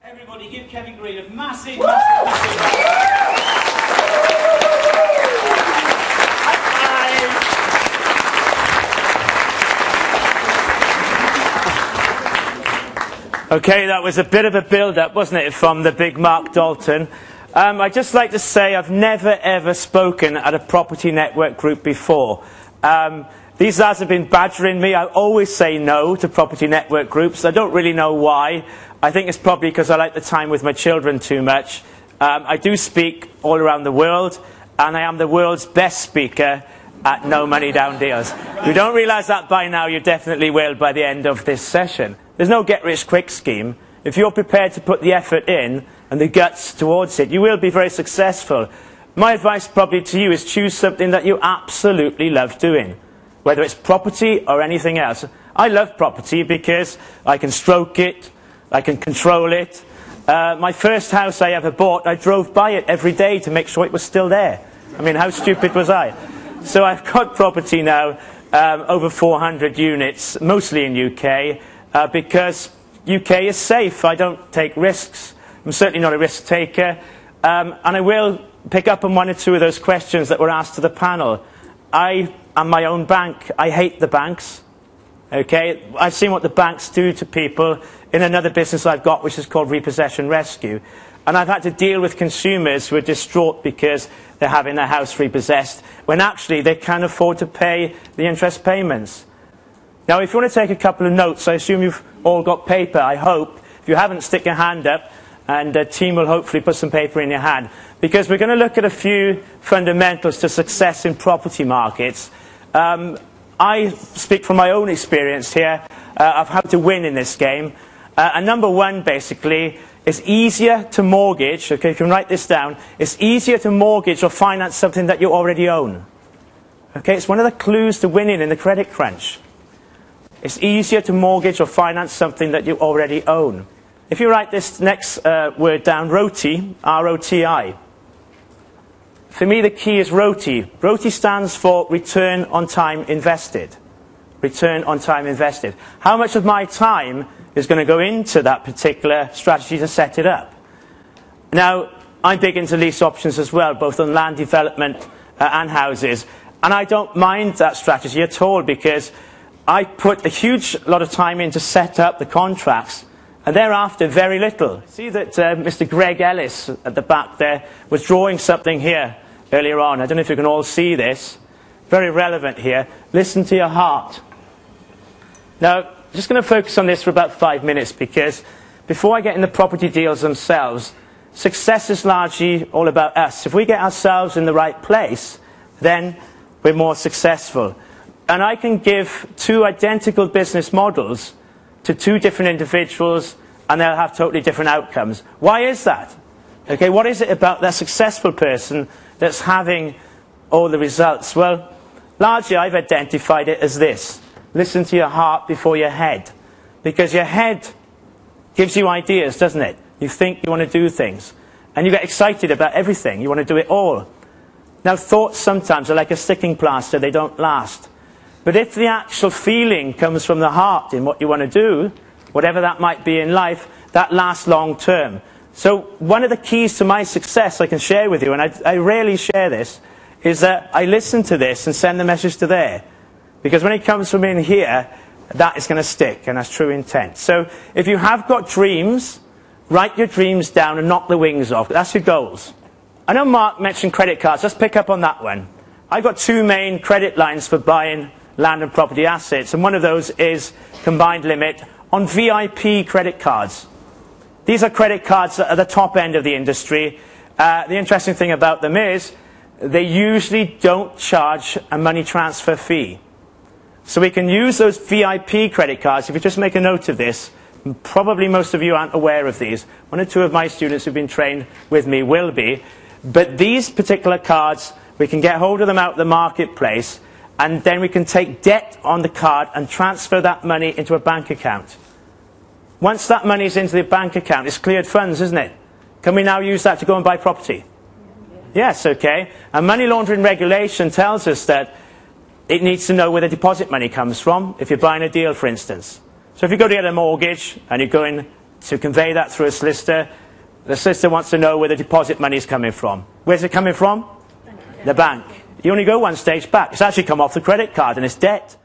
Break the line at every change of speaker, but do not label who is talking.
Everybody give Kevin Green a massive, massive, Okay, that was a bit of a build-up, wasn't it, from the big Mark Dalton. I'd just like to say I've never, ever spoken at a property network group before. These lads have been badgering me. I always say no to property network groups. I don't really know why. I think it's probably because I like the time with my children too much. I do speak all around the world, and I am the world's best speaker at no money down deals. If you don't realise that by now, you definitely will by the end of this session. There's no get-rich-quick scheme. If you're prepared to put the effort in and the guts towards it, you will be very successful. My advice probably to you is choose something that you absolutely love doing, whether it's property or anything else. I love property because I can stroke it, I can control it. My first house I ever bought, I drove by it every day to make sure it was still there. I mean, how stupid was I? So I've got property now, over 400 units, mostly in UK, because UK is safe. I don't take risks. I'm certainly not a risk taker. And I will pick up on one or two of those questions that were asked to the panel. I am my own bank. I hate the banks. Okay, I've seen what the banks do to people in another business I've got, which is called Repossession Rescue. And I've had to deal with consumers who are distraught because they're having their house repossessed, when actually they can't afford to pay the interest payments. Now, if you want to take a couple of notes, I assume you've all got paper, I hope. If you haven't, stick your hand up, and the team will hopefully put some paper in your hand. Because we're going to look at a few fundamentals to success in property markets. I speak from my own experience here of how to win in this game. And number one, basically, it's easier to mortgage. Okay, you can write this down. It's easier to mortgage or finance something that you already own. Okay, it's one of the clues to winning in the credit crunch. It's easier to mortgage or finance something that you already own. If you write this next word down, ROTI, R-O-T-I. For me, the key is ROTI. ROTI stands for Return on Time Invested. Return on Time Invested. How much of my time is going to go into that particular strategy to set it up? Now, I'm big into lease options as well, both on land development and houses. And I don't mind that strategy at all, because I put a huge lot of time in to set up the contracts, and thereafter very little. See that Mr. Greg Ellis at the back there was drawing something here earlier on. I don't know if you can all see this. Very relevant here. Listen to your heart. Now, I'm just going to focus on this for about 5 minutes, because before I get into property deals themselves, success is largely all about us. If we get ourselves in the right place, then we're more successful. And I can give two identical business models to two different individuals, and they'll have totally different outcomes. Why is that? Okay, what is it about that successful person that's having all the results? Well, largely I've identified it as this. Listen to your heart before your head. Because your head gives you ideas, doesn't it? You think you want to do things. And you get excited about everything. You want to do it all. Now, thoughts sometimes are like a sticking plaster. They don't last. But if the actual feeling comes from the heart in what you want to do, whatever that might be in life, that lasts long term. So one of the keys to my success I can share with you, and I rarely share this, is that I listen to this and send the message to there. Because when it comes from in here, that is going to stick, and that's true intent. So if you have got dreams, write your dreams down and knock the wings off. That's your goals. I know Mark mentioned credit cards. Let's pick up on that one. I've got two main credit lines for buying land and property assets, and one of those is combined limit on VIP credit cards. These are credit cards that are the top end of the industry. The interesting thing about them is they usually don't charge a money transfer fee. So we can use those VIP credit cards. If you just make a note of this, probably most of you aren't aware of these. One or two of my students who've been trained with me will be. But these particular cards, we can get hold of them out of the marketplace, and then we can take debt on the card and transfer that money into a bank account. Once that money is into the bank account, it's cleared funds, isn't it? Can we now use that to go and buy property? Yes, okay. And money laundering regulation tells us that it needs to know where the deposit money comes from, if you're buying a deal, for instance. So if you go to get a mortgage and you go in to convey that through a solicitor. The solicitor wants to know where the deposit money is coming from. Where's it coming from? The bank. You only go one stage back. It's actually come off the credit card and it's debt.